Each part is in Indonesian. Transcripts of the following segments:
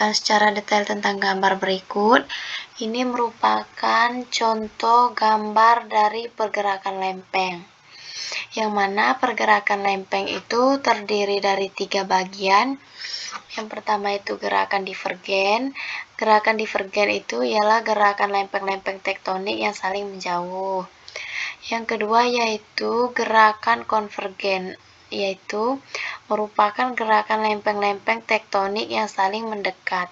Secara detail tentang gambar berikut. Ini merupakan contoh gambar dari pergerakan lempeng, yang mana pergerakan lempeng itu terdiri dari 3 bagian. Yang pertama itu gerakan divergen. Gerakan divergen itu ialah gerakan lempeng-lempeng tektonik yang saling menjauh. Yang kedua yaitu gerakan konvergen, yaitu merupakan gerakan lempeng-lempeng tektonik yang saling mendekat,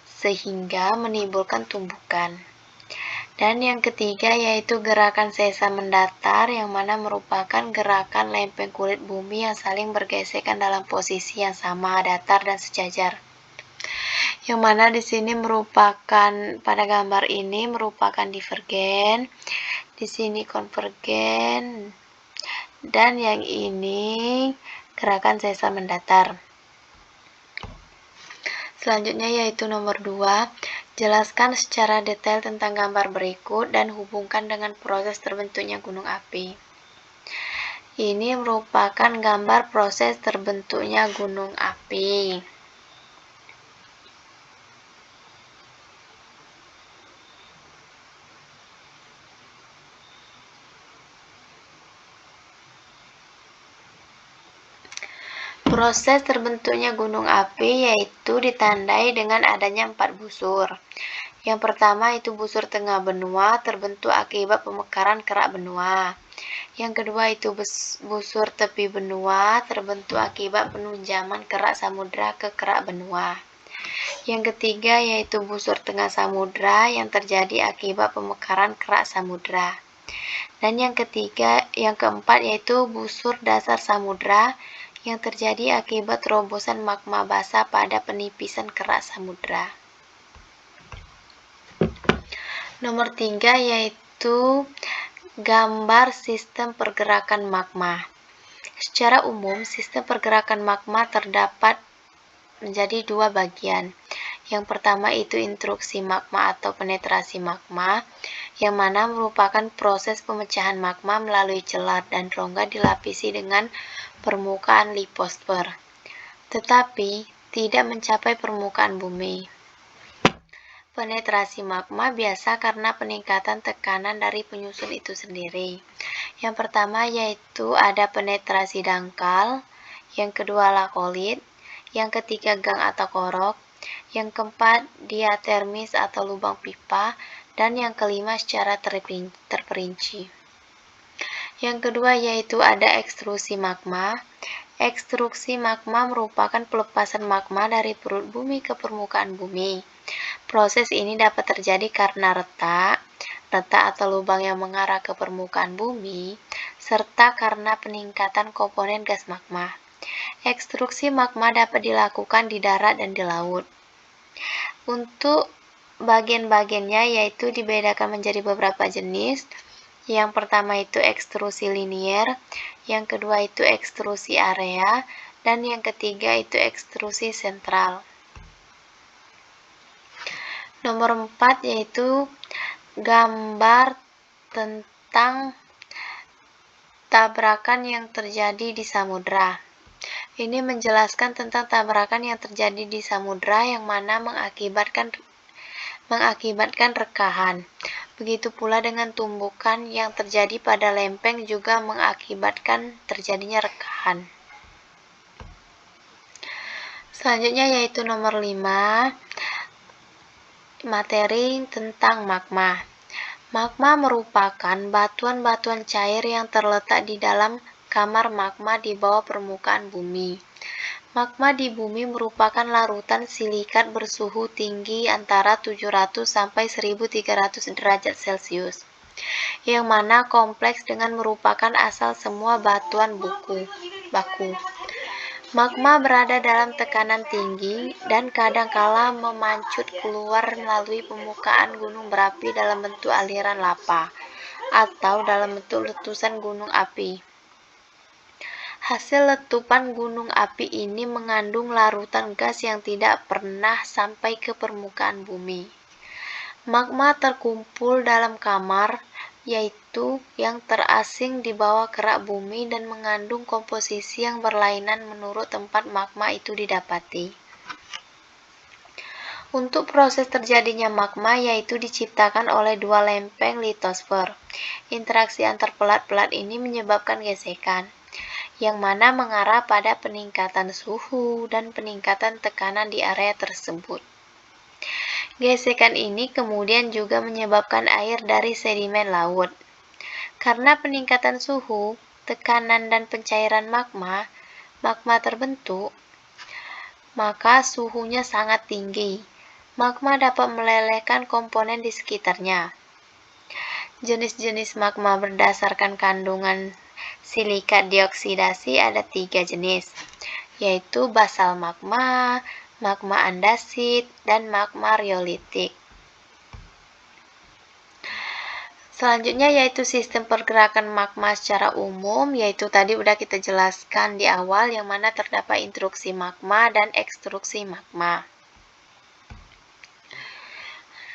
sehingga menimbulkan tumbukan. Dan yang ketiga yaitu gerakan sesa mendatar, yang mana merupakan gerakan lempeng kulit bumi yang saling bergesekan dalam posisi yang sama, datar dan sejajar. Yang mana di sini merupakan, pada gambar ini merupakan divergen, di sini konvergen, dan yang ini gerakan sesa mendatar. Selanjutnya yaitu nomor 2, jelaskan secara detail tentang gambar berikut dan hubungkan dengan proses terbentuknya gunung api. Ini merupakan gambar proses terbentuknya gunung api. Proses terbentuknya gunung api yaitu ditandai dengan adanya 4 busur. Yang pertama itu busur tengah benua terbentuk akibat pemekaran kerak benua. Yang kedua itu busur tepi benua terbentuk akibat penunjaman kerak samudra ke kerak benua. Yang ketiga yaitu busur tengah samudra yang terjadi akibat pemekaran kerak samudra. Dan yang keempat yaitu busur dasar samudra yang terjadi akibat terobosan magma basah pada penipisan kerak samudra. Nomor 3 yaitu gambar sistem pergerakan magma. Secara umum, sistem pergerakan magma terdapat menjadi 2 bagian. Yang pertama itu intruksi magma atau penetrasi magma, yang mana merupakan proses pemecahan magma melalui celah dan rongga dilapisi dengan permukaan litosfer, tetapi tidak mencapai permukaan bumi. Penetrasi magma biasa karena peningkatan tekanan dari penyusun itu sendiri. Yang pertama yaitu ada penetrasi dangkal, yang kedua lakolit, yang ketiga gang atau korok, yang keempat diatermis atau lubang pipa, dan yang kelima secara terperinci. Yang kedua yaitu ada ekstrusi magma. Ekstrusi magma merupakan pelepasan magma dari perut bumi ke permukaan bumi. Proses ini dapat terjadi karena retak atau lubang yang mengarah ke permukaan bumi, serta karena peningkatan komponen gas magma. Ekstruksi magma dapat dilakukan di darat dan di laut. Untuk bagian-bagiannya yaitu dibedakan menjadi beberapa jenis. Yang pertama itu ekstrusi linier, yang kedua itu ekstrusi area, dan yang ketiga itu ekstrusi sentral. Nomor 4 yaitu gambar tentang tabrakan yang terjadi di samudra. Ini menjelaskan tentang tabrakan yang terjadi di samudra yang mana mengakibatkan rekahan. Begitu pula dengan tumbukan yang terjadi pada lempeng juga mengakibatkan terjadinya rekahan. Selanjutnya yaitu nomor 5, materi tentang magma. Magma merupakan batuan-batuan cair yang terletak di dalam kamar magma di bawah permukaan bumi. Magma di bumi merupakan larutan silikat bersuhu tinggi antara 700 sampai 1300 derajat Celcius, yang mana kompleks dengan merupakan asal semua batuan baku. Magma berada dalam tekanan tinggi dan kadangkala memancut keluar melalui permukaan gunung berapi dalam bentuk aliran lava atau dalam bentuk letusan gunung api. Hasil letupan gunung api ini mengandung larutan gas yang tidak pernah sampai ke permukaan bumi. Magma terkumpul dalam kamar, yaitu yang terasing di bawah kerak bumi dan mengandung komposisi yang berlainan menurut tempat magma itu didapati. Untuk proses terjadinya magma yaitu diciptakan oleh dua lempeng litosfer. Interaksi antar pelat-pelat ini menyebabkan gesekan, yang mana mengarah pada peningkatan suhu dan peningkatan tekanan di area tersebut. Gesekan ini kemudian juga menyebabkan air dari sedimen laut. Karena peningkatan suhu, tekanan dan pencairan magma terbentuk, maka suhunya sangat tinggi. Magma dapat melelehkan komponen di sekitarnya. Jenis-jenis magma berdasarkan kandungan silika dioksidasi ada 3 jenis, yaitu basal magma, magma andasit, dan magma riolitik. Selanjutnya yaitu sistem pergerakan magma secara umum, yaitu tadi udah kita jelaskan di awal, yang mana terdapat intruksi magma dan ekstruksi magma.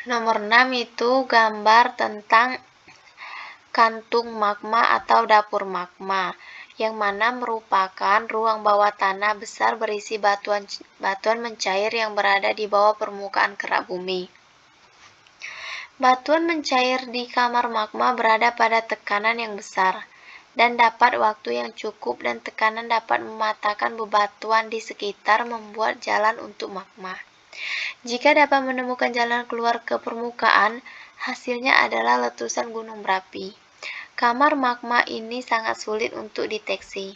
Nomor 6 itu gambar tentang kantung magma atau dapur magma, yang mana merupakan ruang bawah tanah besar berisi batuan mencair yang berada di bawah permukaan kerak bumi. Batuan mencair di kamar magma berada pada tekanan yang besar dan dapat waktu yang cukup, dan tekanan dapat mematahkan bebatuan di sekitar, membuat jalan untuk magma. Jika dapat menemukan jalan keluar ke permukaan, hasilnya adalah letusan gunung berapi. Kamar magma ini sangat sulit untuk dideteksi.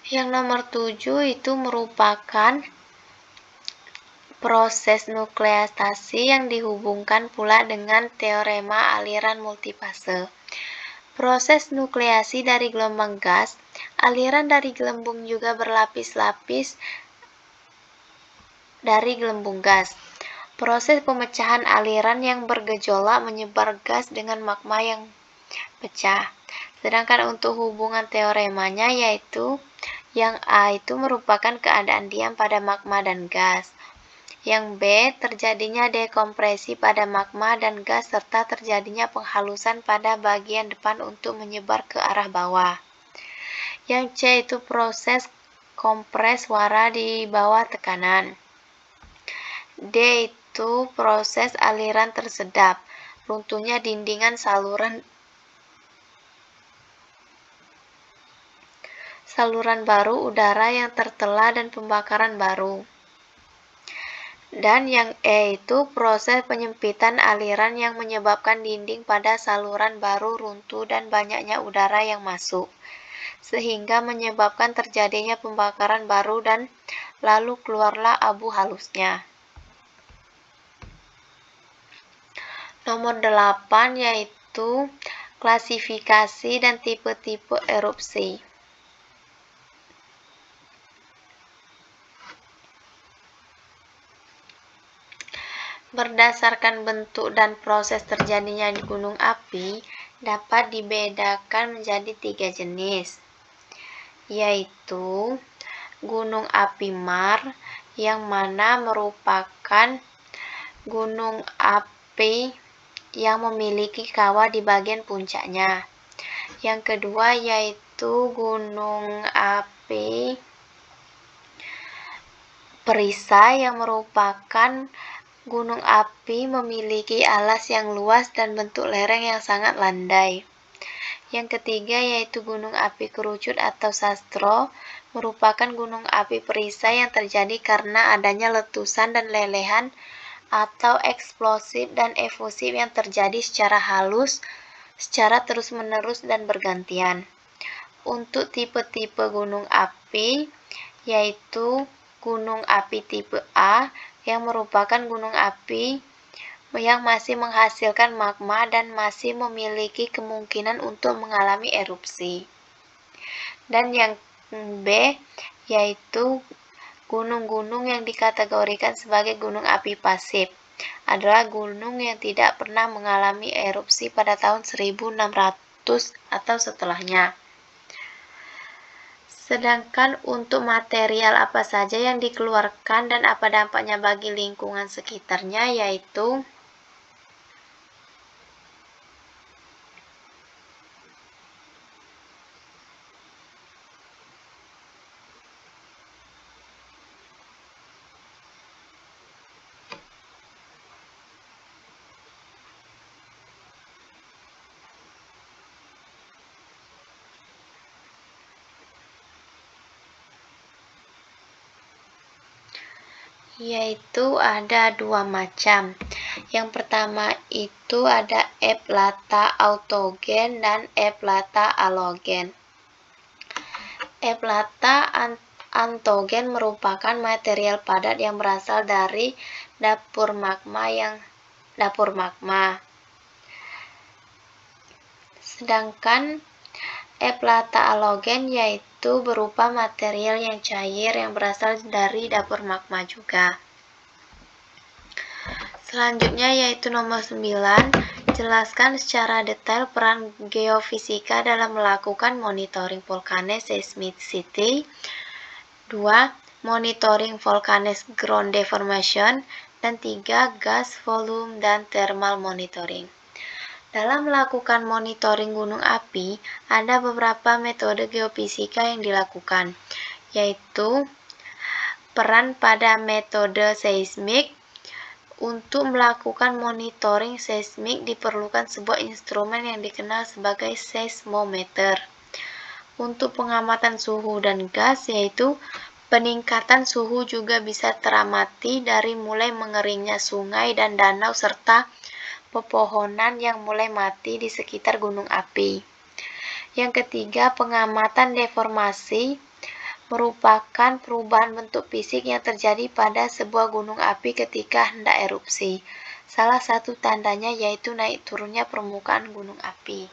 Yang nomor 7 itu merupakan proses nukleasi yang dihubungkan pula dengan teorema aliran multifase. Proses nukleasi dari gelombang gas, aliran dari gelembung juga berlapis-lapis dari gelembung gas. Proses pemecahan aliran yang bergejolak menyebar gas dengan magma yang pecah. Sedangkan untuk hubungan teoremanya yaitu yang A itu merupakan keadaan diam pada magma dan gas. Yang B, terjadinya dekompresi pada magma dan gas serta terjadinya penghalusan pada bagian depan untuk menyebar ke arah bawah. Yang C itu proses kompres wara di bawah tekanan. D itu proses aliran tersedap, runtuhnya dindingan saluran baru udara yang tertelah dan pembakaran baru. Dan yang E itu proses penyempitan aliran yang menyebabkan dinding pada saluran baru runtuh dan banyaknya udara yang masuk, sehingga menyebabkan terjadinya pembakaran baru dan lalu keluarlah abu halusnya. Nomor 8 yaitu klasifikasi dan tipe-tipe erupsi. Berdasarkan bentuk dan proses terjadinya gunung api dapat dibedakan menjadi 3 jenis, yaitu gunung api mar, yang mana merupakan gunung api yang memiliki kawah di bagian puncaknya. Yang kedua yaitu gunung api perisai, yang merupakan gunung api memiliki alas yang luas dan bentuk lereng yang sangat landai. Yang ketiga yaitu gunung api kerucut atau sastro, merupakan gunung api perisai yang terjadi karena adanya letusan dan lelehan atau eksplosif dan efusif yang terjadi secara halus, secara terus-menerus dan bergantian. Untuk tipe-tipe gunung api yaitu gunung api tipe A, yang merupakan gunung api yang masih menghasilkan magma dan masih memiliki kemungkinan untuk mengalami erupsi. Dan yang B yaitu gunung-gunung yang dikategorikan sebagai gunung api pasif, adalah gunung yang tidak pernah mengalami erupsi pada tahun 1600 atau setelahnya. Sedangkan untuk material apa saja yang dikeluarkan dan apa dampaknya bagi lingkungan sekitarnya, yaitu yaitu ada dua macam. Yang pertama itu ada eplata autogen dan eplata alogen. Eplata autogen merupakan material padat yang berasal dari dapur magma. Sedangkan eplata alogen yaitu berupa material yang cair yang berasal dari dapur magma juga. Selanjutnya yaitu nomor 9, jelaskan secara detail peran geofisika dalam melakukan monitoring volcanic seismicity. 2. Monitoring volcanic ground deformation. Dan 3. Gas, volume, dan thermal monitoring. Dalam melakukan monitoring gunung api, ada beberapa metode geofisika yang dilakukan, yaitu peran pada metode seismik. Untuk melakukan monitoring seismik diperlukan sebuah instrumen yang dikenal sebagai seismometer. Untuk pengamatan suhu dan gas, yaitu peningkatan suhu juga bisa teramati dari mulai mengeringnya sungai dan danau serta pepohonan yang mulai mati di sekitar gunung api. Yang ketiga, pengamatan deformasi merupakan perubahan bentuk fisik yang terjadi pada sebuah gunung api ketika hendak erupsi. Salah satu tandanya yaitu naik turunnya permukaan gunung api.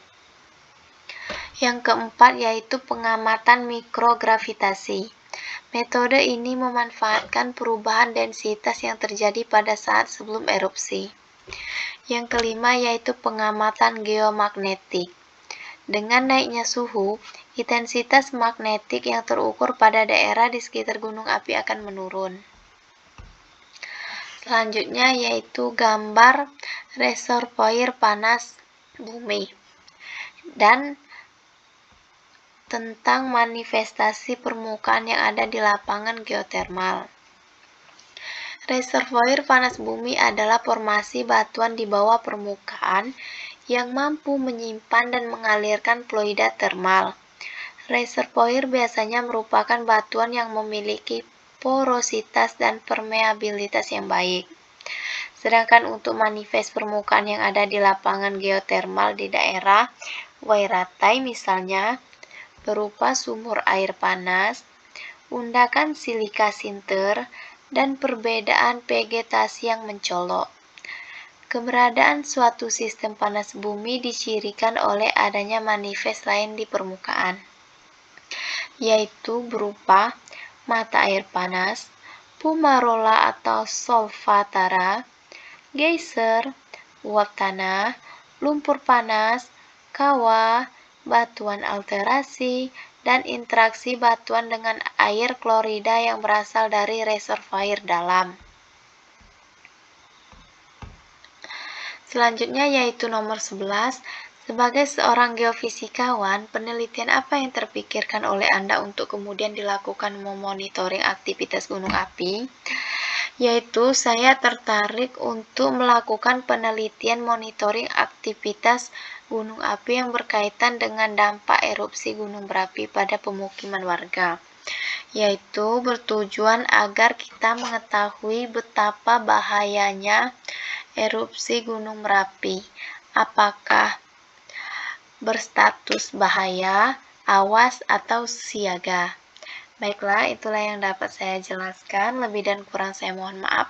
Yang keempat yaitu pengamatan mikrogravitasi. Metode ini memanfaatkan perubahan densitas yang terjadi pada saat sebelum erupsi. Yang kelima yaitu pengamatan geomagnetik. Dengan naiknya suhu, intensitas magnetik yang terukur pada daerah di sekitar gunung api akan menurun. Selanjutnya yaitu gambar reservoir panas bumi dan tentang manifestasi permukaan yang ada di lapangan geotermal. Reservoir panas bumi adalah formasi batuan di bawah permukaan yang mampu menyimpan dan mengalirkan fluida termal. Reservoir biasanya merupakan batuan yang memiliki porositas dan permeabilitas yang baik. Sedangkan untuk manifest permukaan yang ada di lapangan geotermal di daerah Wairatai misalnya, berupa sumur air panas, undakan silika sinter, dan perbedaan vegetasi yang mencolok. Keberadaan suatu sistem panas bumi dicirikan oleh adanya manifest lain di permukaan, yaitu berupa mata air panas, fumarola atau solfatara, geyser, uap tanah, lumpur panas, kawah, batuan alterasi, dan interaksi batuan dengan air klorida yang berasal dari reservoir dalam. Selanjutnya yaitu nomor 11, sebagai seorang geofisikawan, penelitian apa yang terpikirkan oleh Anda untuk kemudian dilakukan memonitoring aktivitas gunung api? Yaitu saya tertarik untuk melakukan penelitian monitoring aktivitas gunung api yang berkaitan dengan dampak erupsi gunung berapi pada pemukiman warga, yaitu bertujuan agar kita mengetahui betapa bahayanya erupsi gunung Merapi, apakah berstatus bahaya, awas, atau siaga. Baiklah, itulah yang dapat saya jelaskan. Lebih dan kurang saya mohon maaf.